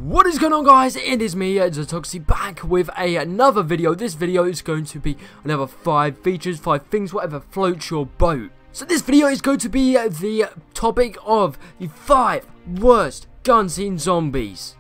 What is going on, guys? It is me, zToxcity, back with another video. This video is going to be another 5 features, 5 things, whatever floats your boat. So this video is going to be the topic of the 5 worst guns in zombies.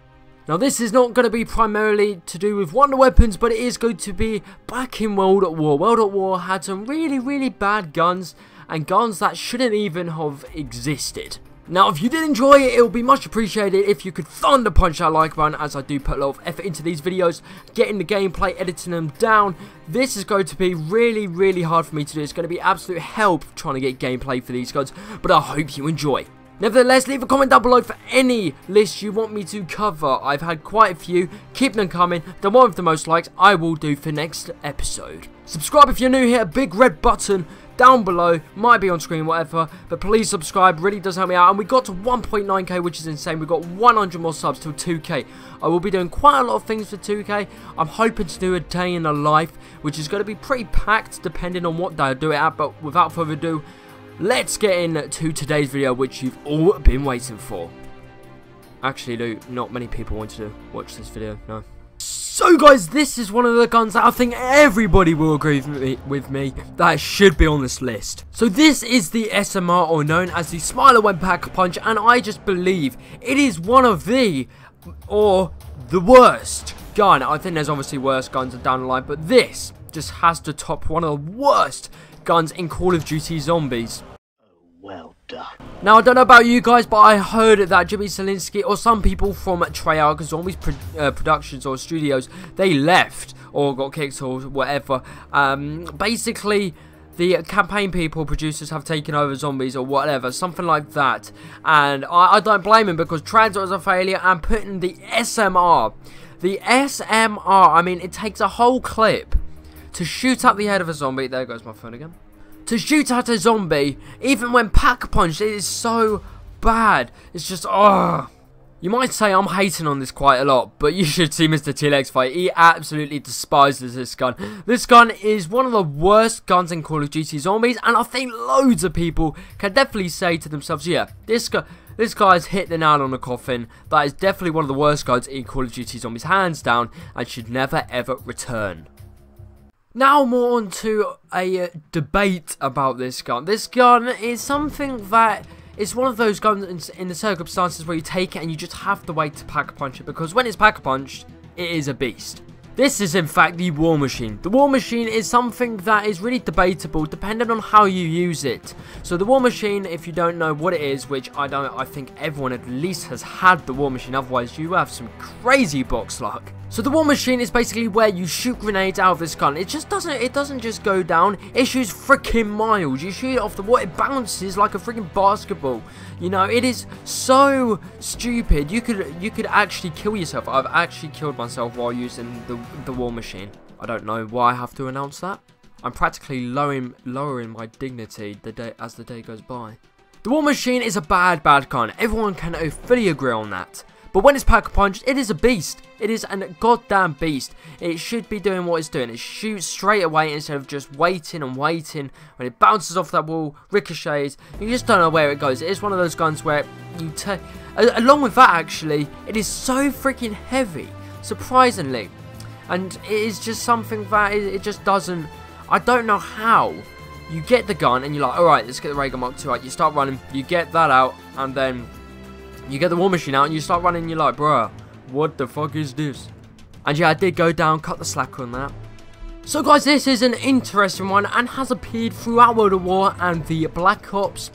Now this is not going to be primarily to do with wonder weapons, but it is going to be back in World at War. World at War had some really bad guns, and guns that shouldn't even have existed. Now, if you did enjoy it, it would be much appreciated if you could thunder punch that like button, as I do put a lot of effort into these videos, getting the gameplay, editing them down. This is going to be really hard for me to do. It's going to be absolute hell trying to get gameplay for these guns, but I hope you enjoy. Nevertheless, leave a comment down below for any list you want me to cover. I've had quite a few. Keep them coming. The one with the most likes I will do for next episode. Subscribe if you're new here. A big red button down below, might be on screen, whatever, but please subscribe, really does help me out. And we got to 1.9k, which is insane. We got 100 more subs till 2k. I will be doing quite a lot of things for 2k. I'm hoping to do a day in the life, which is going to be pretty packed depending on what day I do it at. But without further ado, let's get into today's video, which you've all been waiting for. Actually, not many people want to watch this video, no. So guys, this is one of the guns that I think everybody will agree with me that should be on this list. So this is the SMR, or known as the Smiler when Pack-a-Punch, and I just believe it is one of the worst gun. I think there's obviously worse guns down the line, but this just has to top one of the worst guns in Call of Duty Zombies. Well done. Now, I don't know about you guys, but I heard that Jimmy Zelinsky, or some people from Treyarch Zombies Productions or Studios, they left or got kicked or whatever. Basically, the campaign people, producers, have taken over Zombies or whatever, something like that. And I don't blame him, because Transit was a failure, and putting the SMR, I mean, it takes a whole clip to shoot up the head of a zombie. There goes my phone again. To shoot at a zombie, even when pack-a-punch, it is so bad. It's just, oh. You might say I'm hating on this quite a lot, but you should see Mr. T-Lex fight. He absolutely despises this gun. This gun is one of the worst guns in Call of Duty Zombies, and I think loads of people can definitely say to themselves, yeah, this guy's hit the nail on the coffin. That is definitely one of the worst guns in Call of Duty Zombies, hands down, and should never ever return. Now more on to a debate about this gun. This gun is something that is one of those guns in the circumstances where you take it and you just have to wait to pack-a-punch it, because when it's pack-a-punched, it is a beast. This is in fact the War Machine. The War Machine is something that is really debatable depending on how you use it. So the War Machine, if you don't know what it is, which I think everyone at least has had the War Machine, otherwise you have some crazy box luck. So the War Machine is basically where you shoot grenades out of this gun. It doesn't just go down, it shoots freaking miles. You shoot it off the wall, it bounces like a freaking basketball. You know, it is so stupid. You could actually kill yourself. I've actually killed myself while using the War Machine. I don't know why I have to announce that. I'm practically lowering my dignity as the day goes by. The War Machine is a bad gun. Everyone can fully agree on that. But when it's pack-a-punched, it is a beast. It is a goddamn beast. It should be doing what it's doing. It shoots straight away instead of just waiting and waiting. When it bounces off that wall, ricochets, you just don't know where it goes. It is one of those guns where you take... Along with that, actually, it is so freaking heavy, surprisingly. And it is just something that it just doesn't... I don't know how. You get the gun and you're like, alright, let's get the Ray Gun Mark II out. You start running, you get that out, and then... you get the War Machine out and you start running and you're like, bruh, what the fuck is this? And yeah, I did go down, cut the slack on that. So guys, this is an interesting one and has appeared throughout World of War and the Black Ops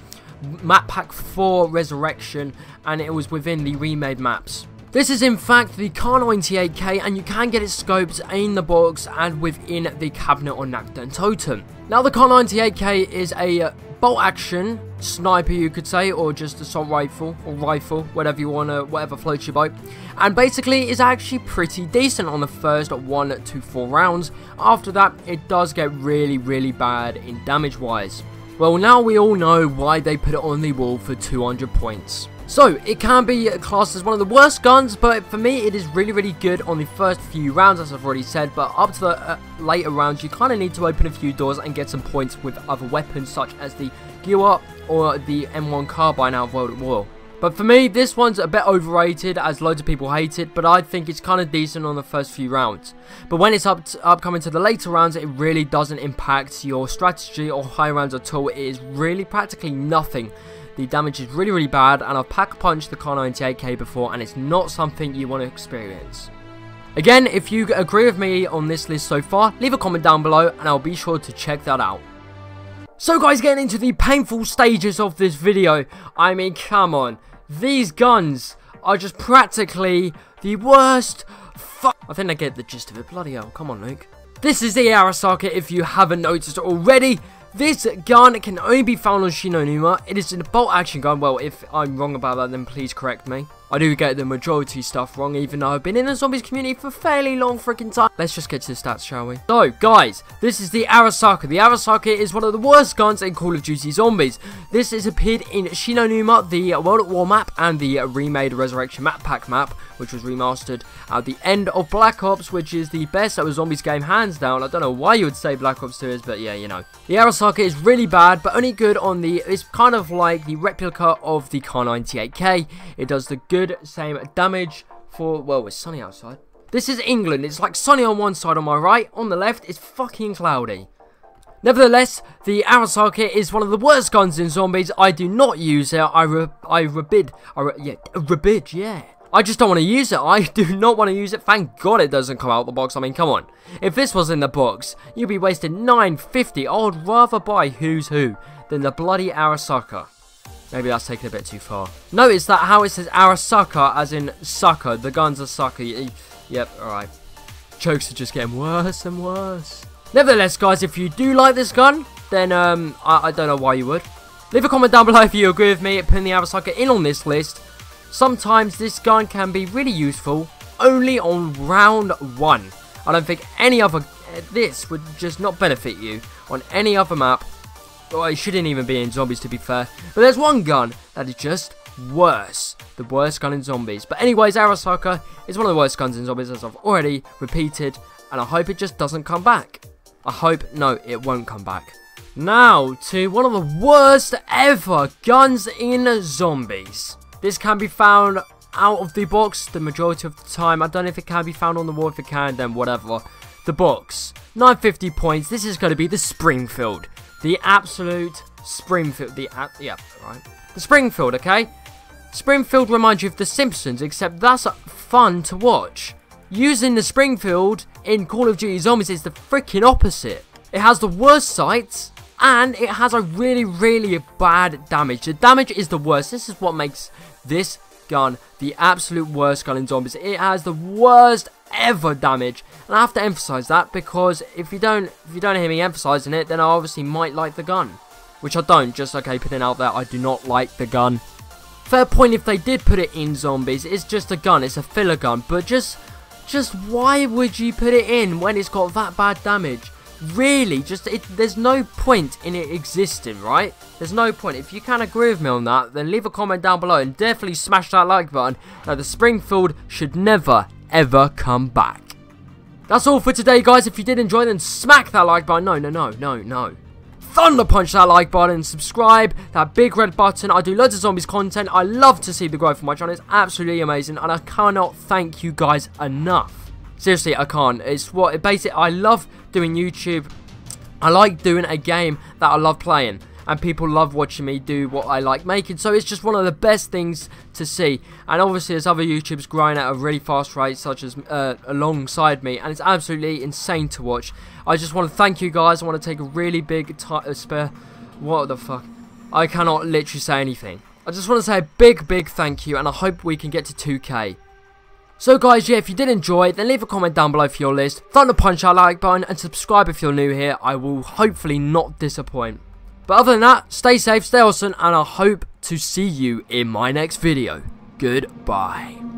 Map Pack 4 Resurrection, and it was within the remade maps. This is in fact the Kar98K, and you can get it scoped in the box and within the cabinet on Nacton Totem. Now the Kar98K is a bolt action sniper, you could say, or just assault rifle, or rifle, whatever you want to, whatever floats your boat. And basically is actually pretty decent on the first 1 to 4 rounds. After that, it does get really bad in damage wise. Well, now we all know why they put it on the wall for 200 points. So, it can be classed as one of the worst guns, but for me, it is really good on the first few rounds, as I've already said. But up to the later rounds, you kind of need to open a few doors and get some points with other weapons, such as the Gear Up or the M1 Carbine out of World at War. But for me, this one's a bit overrated as loads of people hate it, but I think it's kind of decent on the first few rounds. But when it's upcoming to the later rounds, it really doesn't impact your strategy or high rounds at all. It is really practically nothing. The damage is really, really bad, and I've pack-punched the Kar98k before, and it's not something you want to experience. Again, if you agree with me on this list so far, leave a comment down below, and I'll be sure to check that out. So guys, getting into the painful stages of this video, I mean, come on. These guns are just practically the worst. I think I get the gist of it. Bloody hell. Come on, Luke. This is the Arasaka, if you haven't noticed already. This gun can only be found on Shinonuma. It is a bolt action gun. Well, if I'm wrong about that, then please correct me. I do get the majority stuff wrong, even though I've been in the zombies community for a fairly long freaking time. Let's just get to the stats, shall we? So, guys, this is the Arasaka. The Arasaka is one of the worst guns in Call of Duty Zombies. This has appeared in Shinonuma, the World at War map, and the remade Resurrection map pack map, which was remastered at the end of Black Ops, which is the best of a zombies game, hands down. I don't know why you would say Black Ops 2 is, but yeah, you know. The Arasaka is really bad, but only good on the... It's kind of like the replica of the Kar98k. It does the good same damage for... Well, it's sunny outside. This is England. It's like sunny on one side on my right. On the left, it's fucking cloudy. Nevertheless, the Arasaka is one of the worst guns in zombies. I do not use it. I just don't want to use it. I do not want to use it. Thank God it doesn't come out the box. I mean, come on. If this was in the box, you'd be wasting $9.50. I would rather buy Who's Who than the bloody Arasaka. Maybe that's taken a bit too far. Notice that how it says Arasaka as in sucker. The guns are sucker. Yep, alright. Jokes are just getting worse and worse. Nevertheless, guys, if you do like this gun, then I don't know why you would. Leave a comment down below if you agree with me putting the Arasaka in on this list. Sometimes this gun can be really useful only on round 1. I don't think any other... This would just not benefit you on any other map. Well, it shouldn't even be in zombies, to be fair. But there's one gun that is just worse. The worst gun in zombies. But anyways, Arasaka is one of the worst guns in zombies, as I've already repeated. And I hope it just doesn't come back. I hope, no, it won't come back. Now, to one of the worst ever guns in zombies. This can be found out of the box the majority of the time. I don't know if it can be found on the wall. If it can, then whatever. The box. 950 points. This is going to be the Springfield. The absolute Springfield. Yeah, right. The Springfield, okay? Springfield reminds you of The Simpsons, except that's fun to watch. Using the Springfield in Call of Duty Zombies is the freaking opposite. It has the worst sights, and it has a really, really bad damage. The damage is the worst. This is what makes this gun the absolute worst gun in zombies. It has the worst ever damage, and I have to emphasize that because if you don't hear me emphasizing it, then I obviously might like the gun, which I don't. Just okay, putting out there, I do not like the gun. Fair point if they did put it in zombies. It's just a gun. It's a filler gun, but just why would you put it in when it's got that bad damage? Really, there's no point in it existing, right? There's no point. If you can agree with me on that, then leave a comment down below and definitely smash that like button. Now, the Springfield should never, ever come back. That's all for today, guys. If you did enjoy, then smack that like button. No. Thunder punch that like button and subscribe. That big red button. I do loads of zombies content. I love to see the growth of my channel. It's absolutely amazing, and I cannot thank you guys enough. Seriously, I can't. It's what basically I love doing YouTube. I like doing a game that I love playing, and people love watching me do what I like making. So it's just one of the best things to see. And obviously, there's other YouTubers growing at a really fast rate, such as alongside me, and it's absolutely insane to watch. I just want to thank you guys. I want to take a really big what the fuck? I cannot literally say anything. I just want to say a big thank you, and I hope we can get to 2K. So guys, yeah, if you did enjoy, then leave a comment down below for your list. Thunder punch that like button and subscribe if you're new here. I will hopefully not disappoint. But other than that, stay safe, stay awesome, and I hope to see you in my next video. Goodbye.